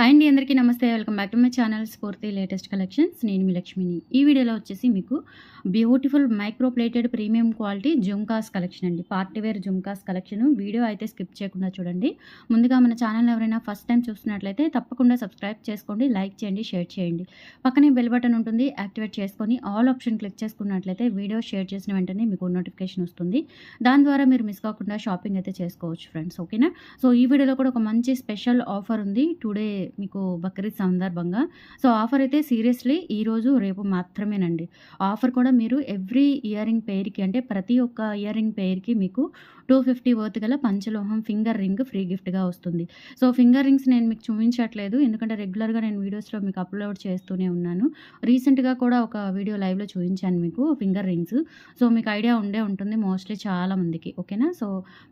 Hi అండి, అందరికీ నమస్తే. Welcome back to my channel Spoorthi latest collections. నేను మీ లక్ష్మిని. ఈ వీడియోలో వచ్చేసి మీకు beautiful micro plated premium quality jhumkas collection అండి. Party wear jhumkas collection. Video అయితే స్కిప్ చేయకుండా చూడండి. ముందుగా మన ఛానల్ ఎవరైనా ఫస్ట్ టైం చూస్తున్నట్లయితే తప్పకుండా సబ్స్క్రైబ్ చేసుకోండి, లైక్ చేయండి, షేర్ చేయండి. పక్కనే బెల్ బటన్ ఉంటుంది, యాక్టివేట్ చేసుకొని ఆల్ ఆప్షన్ క్లిక్ చేసుకున్నట్లయితే వీడియో షేర్ చేసిన వెంటనే మీకు నోటిఫికేషన్ వస్తుంది. దాని ద్వారా మీరు మిస్ కాకుండా షాపింగ్ అయితే చేసుకోవచ్చు ఫ్రెండ్స్. ఓకేనా? సో ఈ వీడియోలో కూడా ఒక మంచి స్పెషల్ ఆఫర్ ఉంది టుడే మీకు బక్రీద్ సందర్భంగా. సో ఆఫర్ అయితే సీరియస్లీ ఈరోజు రేపు మాత్రమేనండి. ఆఫర్ కూడా మీరు ఎవ్రీ ఇయర్ రింగ్ పెయిర్కి, అంటే ప్రతి ఒక్క ఇయర్ రింగ్ పెయిర్కి మీకు 250 వర్త్ గల పంచలోహం ఫింగర్ రింగ్ ఫ్రీ గిఫ్ట్గా వస్తుంది. సో ఫింగర్ రింగ్స్ నేను మీకు చూపించట్లేదు, ఎందుకంటే రెగ్యులర్గా నేను వీడియోస్లో మీకు అప్లోడ్ చేస్తూనే ఉన్నాను. రీసెంట్గా కూడా ఒక వీడియో లైవ్లో చూపించాను మీకు ఫింగర్ రింగ్స్. సో మీకు ఐడియా ఉండే ఉంటుంది మోస్ట్లీ చాలా మందికి. ఓకేనా? సో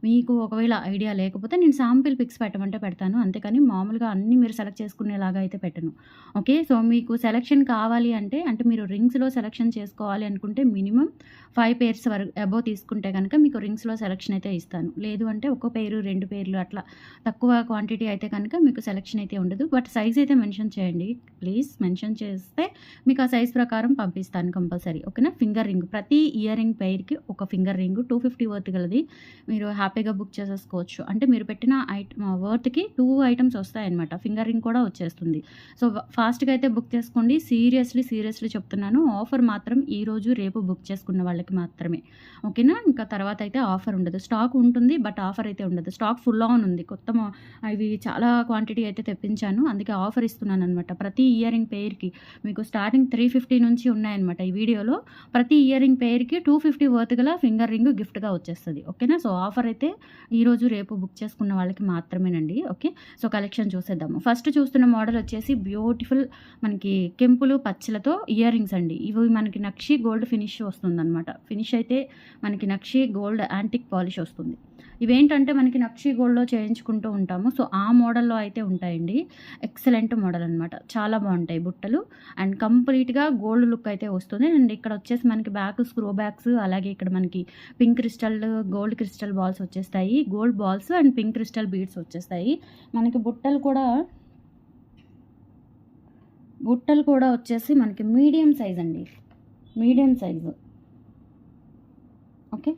మీకు ఒకవేళ ఐడియా లేకపోతే నేను శాంపిల్ పిక్స్ పెట్టమంటే పెడతాను, అంతేకాని మామూలుగా అన్నీ మీరు సెలెక్ట్ చేసుకునేలాగా అయితే పెట్టను. ఓకే? సో మీకు సెలెక్షన్ కావాలి అంటే మీరు రింగ్స్లో సెలెక్షన్ చేసుకోవాలి అనుకుంటే మినిమం 5 పేర్స్ వరకు అబోవ్ తీసుకుంటే కనుక మీకు రింగ్స్లో సెలెక్షన్ అయితే ఇస్తాను. లేదు అంటే ఒక పేరు 2 పేర్లు అట్లా తక్కువ క్వాంటిటీ అయితే కనుక మీకు సెలెక్షన్ అయితే ఉండదు. బట్ సైజ్ అయితే మెన్షన్ చేయండి ప్లీజ్. మెన్షన్ చేస్తే మీకు ఆ సైజ్ ప్రకారం పంపిస్తాను కంపల్సరీ. ఓకేనా? ఫింగర్ రింగ్ ప్రతి ఇయర్ రింగ్ పెయిర్కి ఒక ఫింగర్ రింగ్ 250 వర్త్ గలది మీరు హ్యాపీగా బుక్ చేసేసుకోవచ్చు. అంటే మీరు పెట్టిన వర్త్కి 2 ఐటమ్స్ వస్తాయన్నమాట. ఫింగర్ రింగ్ కూడా వచ్చేస్తుంది. సో ఫాస్ట్గా అయితే బుక్ చేసుకోండి. సీరియస్లీ చెప్తున్నాను. ఆఫర్ మాత్రం ఈరోజు రేపు బుక్ చేసుకున్న వాళ్ళకి మాత్రమే. ఓకేనా? ఇంకా తర్వాత అయితే ఆఫర్ ఉండదు. స్టాక్ ఉంటుంది బట్ ఆఫర్ అయితే ఉండదు. స్టాక్ ఫుల్ ఆన్ ఉంది. ఇవి చాలా క్వాంటిటీ అయితే తెప్పించాను, అందుకే ఆఫర్ ఇస్తున్నాను అనమాట. ప్రతి ఇయర్ రింగ్ పెయిర్కి మీకు స్టార్టింగ్ 350 నుంచి ఉన్నాయన్నమాట. ఈ వీడియోలో ప్రతి ఇయర్ రింగ్ పెయిర్కి 250 వర్త్ గల ఫింగర్ రింగ్ గిఫ్ట్గా వచ్చేస్తుంది. ఓకేనా? సో ఆఫర్ అయితే ఈరోజు రేపు బుక్ చేసుకున్న వాళ్ళకి మాత్రమేనండి. ఓకే? సో కలెక్షన్ చూసేద్దాము. ఫస్ట్ చూస్తున్న మోడల్ వచ్చేసి బ్యూటిఫుల్ మనకి కెంపులు పచ్చలతో ఇయర్ రింగ్స్ అండి. ఇవి మనకి నక్షి గోల్డ్ ఫినిష్ వస్తుంది అనమాట. ఫినిష్ అయితే మనకి నక్షి గోల్డ్ యాంటిక్ పాలిష్ వస్తుంది. ఇవేంటంటే మనకి నక్షి గోల్డ్లో చేయించుకుంటూ ఉంటాము. సో ఆ మోడల్లో అయితే ఉంటాయండి. ఎక్సలెంట్ మోడల్ అనమాట. చాలా బాగుంటాయి బుట్టలు అండ్ కంప్లీట్గా గోల్డ్ లుక్ అయితే వస్తుంది. అండ్ ఇక్కడ వచ్చేసి మనకి బ్యాక్ స్క్రూ బ్యాగ్స్, అలాగే ఇక్కడ మనకి pink crystal gold crystal balls వచ్చేస్తాయి. Gold balls and pink crystal beads వచ్చేస్తాయి. మనకి బుట్టలు కూడా వచ్చేసి మనకి మీడియం సైజ్ అండి. Medium size. Okay?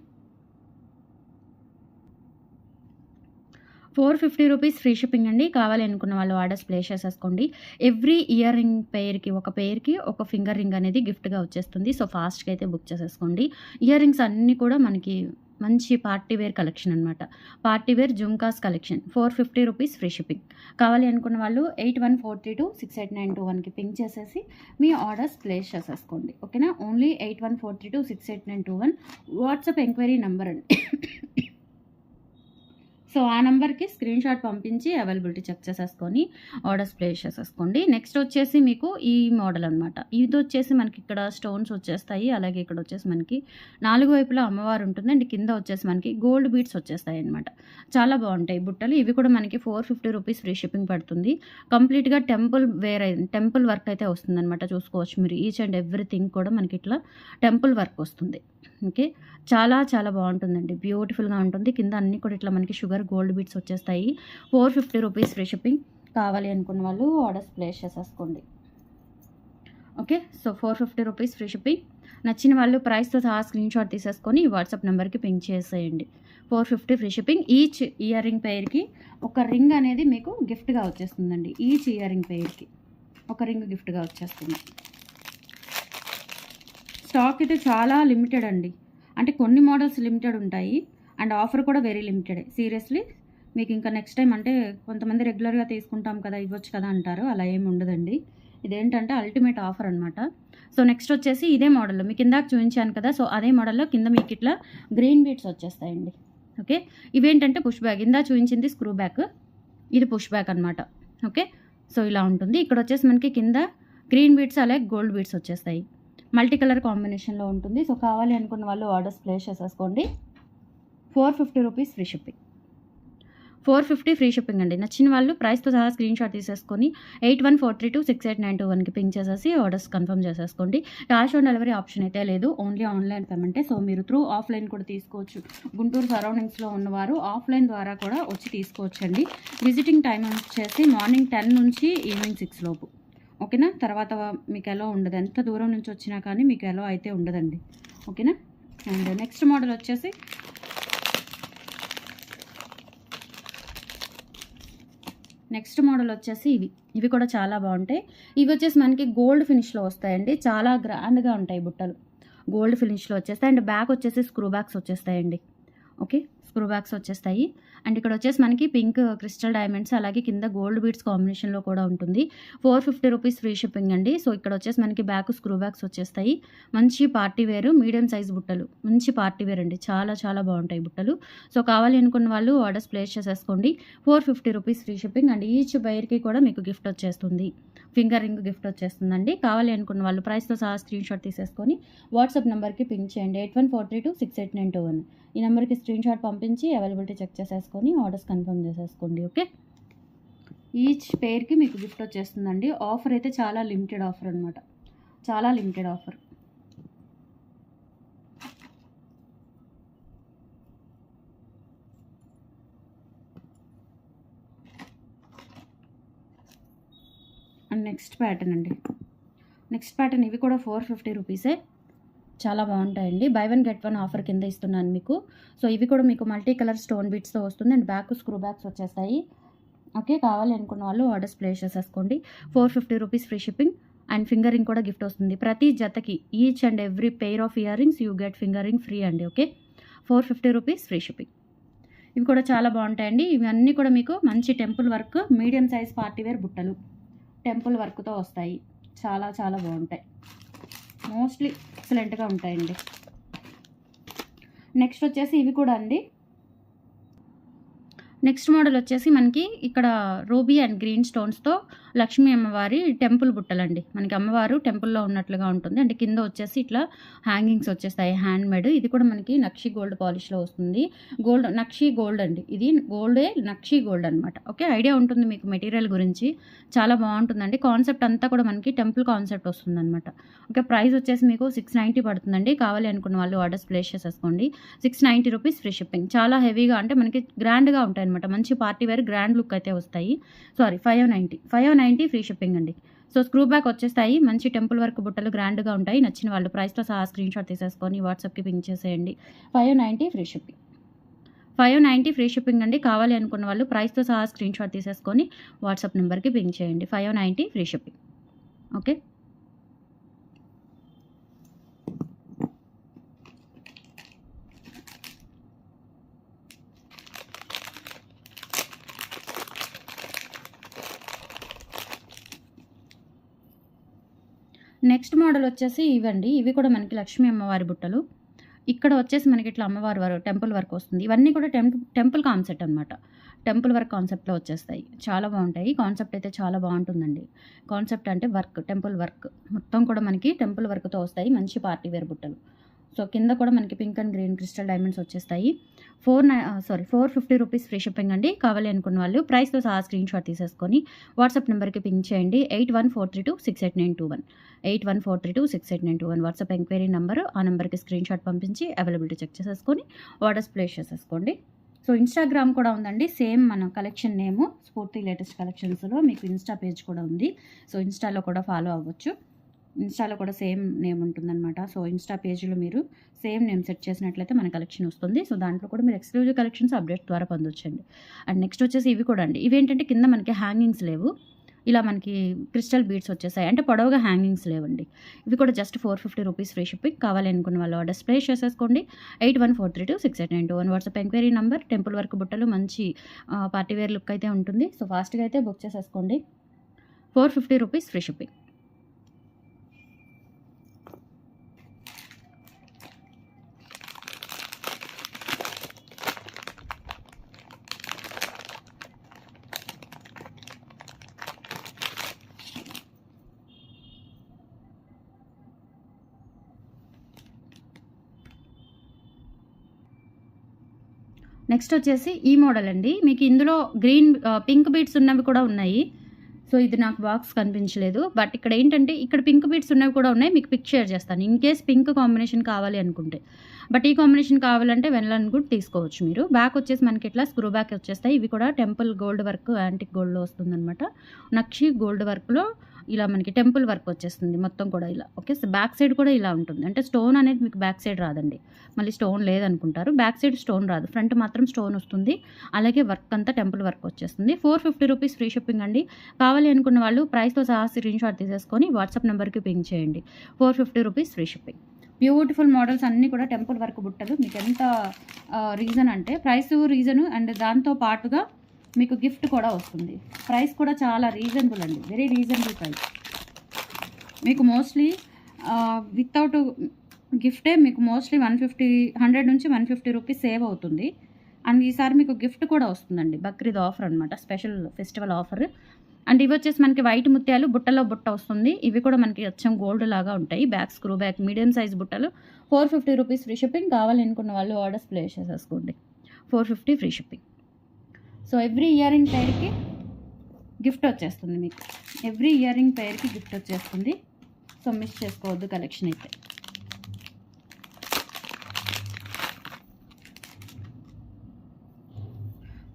450 rupees free shipping అండి. కావాలి అనుకున్న వాళ్ళు ఆర్డర్స్ ప్లేస్ చేసేసుకోండి. ఎవ్రీ ఇయర్ రింగ్ పెయిర్కి ఒక ఫింగర్ రింగ్ అనేది గిఫ్ట్గా వచ్చేస్తుంది. సో ఫాస్ట్గా అయితే బుక్ చేసేసుకోండి. ఇయర్ రింగ్స్ అన్నీ కూడా మనకి మంచి పార్టీ వేర్ కలెక్షన్ అనమాట. Party wear jhumkas collection. 450 rupees free shipping. కావాలి అనుకున్న వాళ్ళు 8143268921కి పింక్ చేసేసి మీ ఆర్డర్స్ ప్లేస్ చేసేసుకోండి. ఓకేనా? ఓన్లీ 8143268921 వాట్సాప్ ఎంక్వైరీ నెంబర్ అండి. సో ఆ నెంబర్కి స్క్రీన్ షాట్ పంపించి అవైలబిలిటీ చెక్ చేసేసుకొని ఆర్డర్స్ ప్లేస్ చేసేసుకోండి. నెక్స్ట్ వచ్చేసి మీకు ఈ మోడల్ అనమాట. ఇది వచ్చేసి మనకి ఇక్కడ స్టోన్స్ వచ్చేస్తాయి, అలాగే ఇక్కడ వచ్చేసి మనకి 4 వైపులా అమ్మవారు ఉంటుంది అండ్ కింద వచ్చేసి మనకి గోల్డ్ బీడ్స్ వచ్చేస్తాయి అనమాట. చాలా బాగుంటాయి బుట్టలు. ఇవి కూడా మనకి 450 రూపీస్ ఫ్రీ షిప్పింగ్ పడుతుంది. కంప్లీట్గా టెంపుల్ వర్క్ అయితే వస్తుంది అనమాట. చూసుకోవచ్చు మీరు. ఈచ్ అండ్ ఎవ్రీథింగ్ కూడా మనకి ఇట్లా టెంపుల్ వర్క్ వస్తుంది. ఓకే? చాలా బాగుంటుందండి. బ్యూటిఫుల్గా ఉంటుంది. కింద అన్నీ కూడా ఇట్లా మనకి షుగర్ గోల్డ్ బీడ్స్ వచ్చేస్తాయి. 450 రూపీస్ ఫ్రీ షిప్పింగ్. కావాలి అనుకున్న వాళ్ళు ఆర్డర్స్ ప్లేస్ చేసేసుకోండి. Okay? So 450 rupees free shipping. నచ్చిన వాళ్ళు ప్రైస్తో సహా స్క్రీన్ షాట్ తీసేసుకొని వాట్సాప్ నెంబర్కి పింక్ చేసేయండి. 450 free shipping. Each earring పెయిర్కి ఒక రింగ్ అనేది మీకు గిఫ్ట్గా వచ్చేస్తుందండి. ఈచ్ ఇయర్ రింగ్ పెయిర్కి ఒక రింగ్ గిఫ్ట్గా వచ్చేస్తుంది. స్టాక్ అయితే చాలా లిమిటెడ్ అండి. అంటే కొన్ని మోడల్స్ లిమిటెడ్ ఉంటాయి అండ్ ఆఫర్ కూడా వెరీ లిమిటెడ్. సీరియస్లీ మీకు ఇంకా నెక్స్ట్ టైం అంటే కొంతమంది రెగ్యులర్గా తీసుకుంటాం కదా, ఇవ్వచ్చు కదా అంటారు. అలా ఏమి ఉండదండి. ఇదేంటంటే అల్టిమేట్ ఆఫర్ అనమాట. సో నెక్స్ట్ వచ్చేసి ఇదే మోడల్లో మీకు ఇందాక చూపించాను కదా, సో అదే మోడల్లో కింద మీకు ఇట్లా గ్రీన్ బీడ్స్ వచ్చేస్తాయండి. ఓకే? ఇవేంటంటే పుష్ బ్యాగ్. ఇందా చూపించింది స్క్రూ బ్యాక్, ఇది పుష్ బ్యాక్ అనమాట. ఓకే? సో ఇలా ఉంటుంది. ఇక్కడ వచ్చేసి మనకి కింద గ్రీన్ బీడ్స్ అలాగే గోల్డ్ బీడ్స్ వచ్చేస్తాయి. మల్టీ కలర్ కాంబినేషన్లో ఉంటుంది. సో కావాలి అనుకున్న వాళ్ళు ఆర్డర్స్ ప్లేస్ చేసేసుకోండి. 450 rupees free shipping. 450 free shipping అండి. నచ్చిన వాళ్ళు ప్రైస్‌తో సహా స్క్రీన్‌షాట్ తీసేసుకొని 8143268921కి పింక్ చేసేసి ఆర్డర్స్ కన్ఫర్మ్ చేసేసుకోండి. క్యాష్ ఆన్ డెలివరీ ఆప్షన్ అయితే లేదు. ఓన్లీ ఆన్‌లైన్ పేమెంటే. సో మీరు త్రూ ఆఫ్‌లైన్ కూడా తీసుకోవచ్చు. గుంటూరు సరౌండింగ్స్‌లో ఉన్నవారు ఆఫ్‌లైన్ ద్వారా కూడా వచ్చి తీసుకోవచ్చండి. విజిటింగ్ టైమ్ వచ్చేసి మార్నింగ్ 10 నుంచి ఈవినింగ్ 6 లోపు. ఓకేనా? తర్వాత మీకు ఎలో ఉండదు. ఎంత దూరం నుంచి వచ్చినా కానీ మీకు ఎలో అయితే ఉండదండి. ఓకేనా? అండ్ నెక్స్ట్ మోడల్ వచ్చేసి ఇవి కూడా చాలా బాగుంటాయి. ఇవి వచ్చేసి మనకి గోల్డ్ ఫినిష్లో వస్తాయండి. చాలా గ్రాండ్గా ఉంటాయి బుట్టలు. గోల్డ్ ఫినిష్లో వచ్చేస్తాయి. అండ్ బ్యాక్ వచ్చేసి స్క్రూ బ్యాగ్స్ వచ్చేస్తాయండి. ఓకే, స్క్రూ బ్యాగ్స్ వచ్చేస్తాయి. అండ్ ఇక్కడ వచ్చేసి మనకి పింక్ క్రిస్టల్ డైమండ్స్ అలాగే కింద గోల్డ్ బీడ్స్ కాంబినేషన్లో కూడా ఉంటుంది. 450 రూపీస్ ఫ్రీ షిప్పింగ్ అండి. సో ఇక్కడ వచ్చేసి మనకి బ్యాక్ స్క్రూ బ్యాగ్స్ వచ్చేస్తాయి. మంచి పార్టీ వేర్ మీడియం సైజ్ బుట్టలు, మంచి పార్టీ వేర్ అండి. చాలా చాలా బాగుంటాయి బుట్టలు. సో కావాలి అనుకున్న వాళ్ళు ఆర్డర్స్ ప్లేస్ చేసేసుకోండి. 450 rupees free shipping and each బైర్కి కూడా మీకు గిఫ్ట్ వచ్చేస్తుంది. ఫింగర్ రింగ్ గిఫ్ట్ వచ్చేస్తుందండి. కావాలి అనుకున్న వాళ్ళు ప్రైస్తో సహా స్క్రీన్షాట్ తీసేసుకొని వాట్సాప్ నెంబర్కి పింక్ చేయండి. 8143268921. ఈ నెంబర్కి స్క్రీన్షాట్ పంపించి అవైలబిలిటీ చెక్ చేసేసుకొని ఆర్డర్స్ కన్ఫర్మ్ చేసేసుకోండి. ఓకే, ఈచ్ పేర్కి మీకు గిఫ్ట్ వచ్చేస్తుందండి. ఆఫర్ అయితే చాలా లిమిటెడ్ ఆఫర్ అనమాట. చాలా limited offer. And next pattern అండి. నెక్స్ట్ ప్యాటర్న్ ఇవి కూడా 450 రూపీసే. చాలా బాగుంటాయండి. By one get one offer కింద ఇస్తున్నాను మీకు. సో ఇవి కూడా మీకు మల్టీ కలర్ స్టోన్ బీట్స్తో వస్తుంది. అండ్ బ్యాక్ స్క్రూ బ్యాగ్స్ వచ్చేస్తాయి. ఓకే, కావాలి అనుకున్న వాళ్ళు ఆర్డర్స్ ప్లేస్ చేసేసుకోండి. 450 rupees free shipping and finger ring కూడా గిఫ్ట్ వస్తుంది. ప్రతి జతకి each and every pair of earrings you get finger ring free అండి. Okay, 450 rupees free shipping. ఇవి కూడా చాలా బాగుంటాయండి. ఇవన్నీ కూడా మీకు మంచి temple work medium size party wear బుట్టలు టెంపుల్ వర్క్తో వస్తాయి. చాలా చాలా బాగుంటాయి. మోస్ట్లీ ఎక్సలెంట్గా ఉంటాయండి. నెక్స్ట్ వచ్చేసి ఇవి కూడా అండి. నెక్స్ట్ మోడల్ వచ్చేసి మనకి ఇక్కడ రూబీ అండ్ గ్రీన్ స్టోన్స్తో లక్ష్మీ అమ్మవారి టెంపుల్ బుట్టలండి. మనకి అమ్మవారు టెంపుల్లో ఉన్నట్లుగా ఉంటుంది. అంటే కింద వచ్చేసి ఇట్లా హ్యాంగింగ్స్ వచ్చేస్తాయి హ్యాండ్ మేడ్. ఇది కూడా మనకి నక్షి గోల్డ్ పాలిష్లో వస్తుంది. గోల్డ్ నక్షి గోల్డ్ అండి. ఇది గోల్డే నక్షి గోల్డ్ అనమాట. ఓకే, ఐడియా ఉంటుంది మీకు మెటీరియల్ గురించి. చాలా బాగుంటుందండి. కాన్సెప్ట్ అంతా కూడా మనకి టెంపుల్ కాన్సెప్ట్ వస్తుందన్నమాట. ఓకే, ప్రైస్ వచ్చేసి మీకు 690 పడుతుందండి. కావాలి అనుకున్న వాళ్ళు ఆర్డర్స్ ప్లేస్ చేసేసుకోండి. 690 రూపీస్ ఫ్రీ షిప్పింగ్. చాలా హెవీగా అంటే మనకి గ్రాండ్గా ఉంటాయి అనమాట. మంచి పార్టీ వేర్ గ్రాండ్ లుక్ అయితే వస్తాయి. సారీ, 590 ఫ్రీ షిప్పింగ్ అండి. సో స్క్రూ బ్యాక్ వచ్చేస్తాయి. మంచి టెంపుల్ వర్క్ బుట్టలు గ్రాండ్గా ఉంటాయి. నచ్చిన వాళ్ళు ప్రైస్తో సహా స్క్రీన్షాట్ తీసేసుకొని వాట్సాప్కి పింక్ చేసేయండి. 590 ఫ్రీ షిప్పింగ్. 590 ఫ్రీ షిప్పింగ్ అండి. కావాలి అనుకున్న వాళ్ళు ప్రైస్తో సహా స్క్రీన్షాట్ తీసేసుకొని వాట్సాప్ నెంబర్కి పింక్ చేయండి. 590 free shipping. Okay, next model వచ్చేసి ఇవండి. ఇవి కూడా మనకి లక్ష్మీ అమ్మవారి బుట్టలు. ఇక్కడ వచ్చేసి మనకి ఇట్లా అమ్మవారి టెంపుల్ వర్క్ వస్తుంది. ఇవన్నీ కూడా టెంపుల్ కాన్సెప్ట్ అనమాట. టెంపుల్ వర్క్ కాన్సెప్ట్లో వచ్చేస్తాయి. చాలా బాగుంటాయి. కాన్సెప్ట్ అయితే చాలా బాగుంటుందండి. కాన్సెప్ట్ అంటే వర్క్, టెంపుల్ వర్క్ మొత్తం కూడా మనకి టెంపుల్ వర్క్తో వస్తాయి. మంచి పార్టీ వేర్ బుట్టలు. సో కింద కూడా మనకి pink and green crystal diamonds వచ్చేస్తాయి. 450 రూపీస్ ఫ్రీ షిప్పింగ్ అండి. కావాలి అనుకున్న వాళ్ళు ప్రైస్తో సహా స్క్రీన్షాట్ తీసేసుకొని వాట్సాప్ నెంబర్కి పింక్ చేయండి. 8143268921. 8143268921 వాట్సాప్ ఎంక్వైరీ నెంబర్. ఆ నెంబర్కి స్క్రీన్షాట్ పంపించి అవైలబిలిటీ చెక్ చేసేసుకొని ఆర్డర్స్ ప్లేస్ చేసేసుకోండి. సో ఇన్స్టాగ్రామ్ కూడా ఉందండి. సేమ్ మన కలెక్షన్ నేము స్ఫూర్తి లేటెస్ట్ కలెక్షన్స్లో మీకు ఇన్స్టా పేజ్ కూడా ఉంది. సో ఇన్స్టాలో కూడా ఫాలో అవ్వచ్చు. ఇన్స్టాలో కూడా సేమ్ నేమ్ ఉంటుందన్నమాట. సో ఇన్స్టా పేజ్లో మీరు సేమ్ నేమ్ సెట్ చేసినట్లయితే మన కలెక్షన్ వస్తుంది. సో దాంట్లో కూడా మీరు ఎక్స్క్లూజివ్ కలెక్షన్స్ అప్డేట్ ద్వారా పొందొచ్చండి. అండ్ నెక్స్ట్ వచ్చేసి ఇవి కూడా అండి. ఇవేంటంటే కింద మనకి హ్యాంగింగ్స్ లేవు. ఇలా మనకి క్రిస్టల్ బీడ్స్ వచ్చేసాయి. అంటే పొడవుగా హ్యాంగింగ్స్ లేవండి. ఇవి కూడా జస్ట్ 450 రూపీస్ ఫ్రీ షిప్పింగ్. కావాలి అనుకున్న వాళ్ళు ఆర్డర్స్ ప్లేస్ చేసేసుకోండి. 8143268921 WhatsApp enquiry number. Temple work బుట్టలు మంచి పార్టీ వేర్ లుక్ అయితే ఉంటుంది. సో ఫాస్ట్గా అయితే బుక్ చేసేసుకోండి. 450 రూపీస్ ఫ్రీ షిప్పింగ్. నెక్స్ట్ వచ్చేసి ఈ మోడల్ అండి. మీకు ఇందులో గ్రీన్ పింక్ బీడ్స్ ఉన్నవి కూడా ఉన్నాయి. సో ఇది నాకు బాక్స్ కనిపించలేదు. బట్ ఇక్కడ ఏంటంటే ఇక్కడ పింక్ బీడ్స్ ఉన్నవి కూడా ఉన్నాయి. మీకు పిక్ షేర్ చేస్తాను ఇన్ కేస్ పింక్ కాంబినేషన్ కావాలి అనుకుంటే. బట్ ఈ కాంబినేషన్ కావాలంటే వెళ్ళాలనుకుంటే తీసుకోవచ్చు మీరు. బ్యాక్ వచ్చేసి మనకి ఇట్లా స్క్రూ బ్యాక్ వచ్చేస్తాయి. ఇవి కూడా టెంపుల్ గోల్డ్ వర్క్ యాంటిక్ గోల్డ్లో వస్తుందన్నమాట. నక్షి గోల్డ్ వర్క్లో ఇలా మనకి టెంపుల్ వర్క్ వచ్చేస్తుంది మొత్తం కూడా ఇలా. ఓకే, బ్యాక్ సైడ్ కూడా ఇలా ఉంటుంది. అంటే స్టోన్ అనేది మీకు బ్యాక్ సైడ్ రాదండి. మళ్ళీ స్టోన్ లేదనుకుంటారు. బ్యాక్ సైడ్ స్టోన్ రాదు, ఫ్రంట్ మాత్రం స్టోన్ వస్తుంది. అలాగే వర్క్ అంతా టెంపుల్ వర్క్ వచ్చేస్తుంది. 450 రూపీస్ ఫ్రీ షిప్పింగ్ అండి. కావాలి అనుకున్న వాళ్ళు ప్రైస్తో సహా స్క్రీన్ షాట్ తీసేసుకొని వాట్సాప్ నెంబర్కి పింక్ చేయండి. 450 rupees free shipping. Beautiful models అన్నీ కూడా టెంపుల్ వర్క్ బుట్టలు. మీకు ఎంత రీజన్ అంటే ప్రైస్ రీజను అండ్ దాంతో పాటుగా మీకు గిఫ్ట్ కూడా వస్తుంది. ప్రైస్ కూడా చాలా రీజనబుల్ అండి, వెరీ రీజనబుల్ ప్రైస్. మీకు మోస్ట్లీ వితౌట్ గిఫ్టే మీకు మోస్ట్లీ 100 నుంచి 150 రూపీస్ సేవ్ అవుతుంది. అండ్ ఈసారి మీకు గిఫ్ట్ కూడా వస్తుందండి. బక్రీద్ ఆఫర్ అనమాట, స్పెషల్ ఫెస్టివల్ ఆఫర్. అండ్ ఇవి వచ్చేసి మనకి వైట్ ముత్యాలు బుట్టలో బుట్ట వస్తుంది. ఇవి కూడా మనకి అచ్చం గోల్డ్ లాగా ఉంటాయి. Back screw back medium size బుట్టలు. 450 రూపీస్ ఫ్రీ షిప్పింగ్. కావాలనుకున్న వాళ్ళు ఆర్డర్స్ ప్లేస్ చేసేసుకోండి. 450 free shipping. So every earring పెయిర్కి గిఫ్ట్ వచ్చేస్తుంది మీకు. ఎవ్రీ ఇయర్ రింగ్ పెయిర్కి గిఫ్ట్ వచ్చేస్తుంది. సో మిస్ చేసుకోవద్దు కలెక్షన్ అయితే.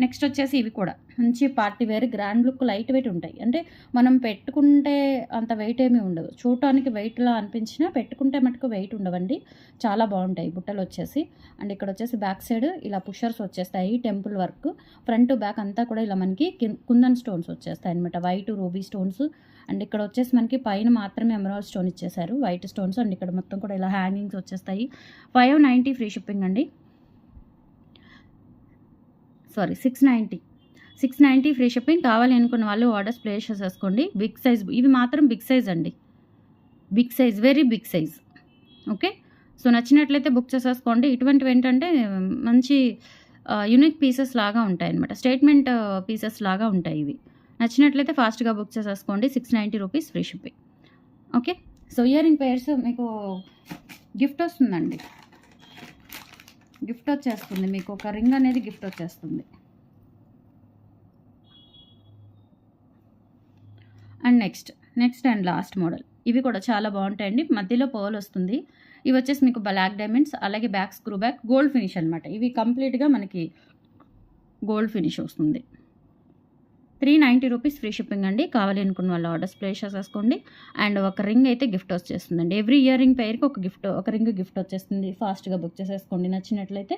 నెక్స్ట్ వచ్చేసి ఇవి కూడా మంచి party wear grand look, light weight ఉంటాయి. అంటే మనం పెట్టుకుంటే అంత వెయిట్ ఏమీ ఉండదు. చూడటానికి వెయిట్లా అనిపించినా పెట్టుకుంటే మటుకు వెయిట్ ఉండవండి. చాలా బాగుంటాయి బుట్టలు వచ్చేసి. అండ్ ఇక్కడ వచ్చేసి బ్యాక్ సైడ్ ఇలా పుషర్స్ వచ్చేస్తాయి, టెంపుల్ వర్క్. ఫ్రంట్ బ్యాక్ అంతా కూడా ఇలా మనకి కుందన్ స్టోన్స్ వచ్చేస్తాయి అనమాట, వైట్ రూబీ స్టోన్స్. అండ్ ఇక్కడ వచ్చేసి మనకి పైన మాత్రమే ఎమరాల్డ్ స్టోన్ ఇచ్చేసారు, వైట్ స్టోన్స్. అండ్ ఇక్కడ మొత్తం కూడా ఇలా హ్యాంగింగ్స్ వచ్చేస్తాయి. 590 ఫ్రీ షిప్పింగ్ అండి. 690 ఫ్రీ షిప్పింగ్. కావాలి అనుకున్న వాళ్ళు ఆర్డర్స్ ప్లేస్ చేసేసుకోండి. బిగ్ సైజ్, ఇవి మాత్రం బిగ్ సైజ్ అండి, big size, very big size. Okay, so నచ్చినట్లయితే బుక్ చేసేసుకోండి. ఇటువంటివి ఏంటంటే మంచి యూనిక్ పీసెస్ లాగా ఉంటాయి అనమాట, స్టేట్మెంట్ పీసెస్ లాగా ఉంటాయి ఇవి. నచ్చినట్లయితే ఫాస్ట్గా బుక్ చేసేసుకోండి. 690 rupees free shipping. Okay, so ear ring pairs మీకు గిఫ్ట్ వస్తుందండి. గిఫ్ట్ వచ్చేస్తుంది మీకు, ఒక రింగ్ అనేది గిఫ్ట్ వచ్చేస్తుంది. And next and last model. ఇవి కూడా చాలా బాగుంటాయండి. మధ్యలో పర్ల్ వస్తుంది. ఇవి వచ్చేసి మీకు బ్లాక్ డైమండ్స్, అలాగే back screw back, gold finish అనమాట. ఇవి కంప్లీట్గా మనకి గోల్డ్ ఫినిష్ వస్తుంది. 390 రూపీస్ ఫ్రీ షిప్పింగ్ అండి. కావాలి అనుకున్న వాళ్ళు ఆర్డర్స్ ప్లేస్ చేసేసుకోండి. అండ్ ఒక రింగ్ అయితే గిఫ్ట్ వచ్చేస్తుందండి. ఎవ్రీ ఇయర్ రింగ్ పెయిర్కి ఒక రింగ్ గిఫ్ట్ వచ్చేస్తుంది. ఫాస్ట్గా బుక్ చేసేసుకోండి నచ్చినట్లయితే.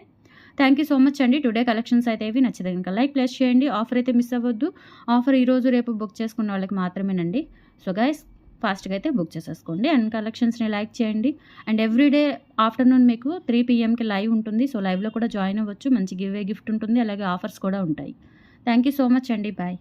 థ్యాంక్ యూ సో మచ్ అండి. టుడే కలెక్షన్స్ అయితే ఇవి. నచ్చితే కనుక లైక్ ప్లేస్ చేయండి. ఆఫర్ అయితే మిస్ అవ్వద్దు. ఆఫర్ ఈరోజు రేపు బుక్ చేసుకున్న వాళ్ళకి మాత్రమేనండి. సో గైస్ ఫాస్ట్గా అయితే బుక్ చేసేసుకోండి. అండ్ కలెక్షన్స్ని లైక్ చేయండి. అండ్ ఎవ్రీడే ఆఫ్టర్నూన్ మీకు 3 PM లైవ్ ఉంటుంది. సో లైవ్లో కూడా జాయిన్ అవ్వచ్చు. మంచి గిఫ్ట్ ఉంటుంది, అలాగే ఆఫర్స్ కూడా ఉంటాయి. థ్యాంక్ యూ సో మచ్ అండి. బాయ్.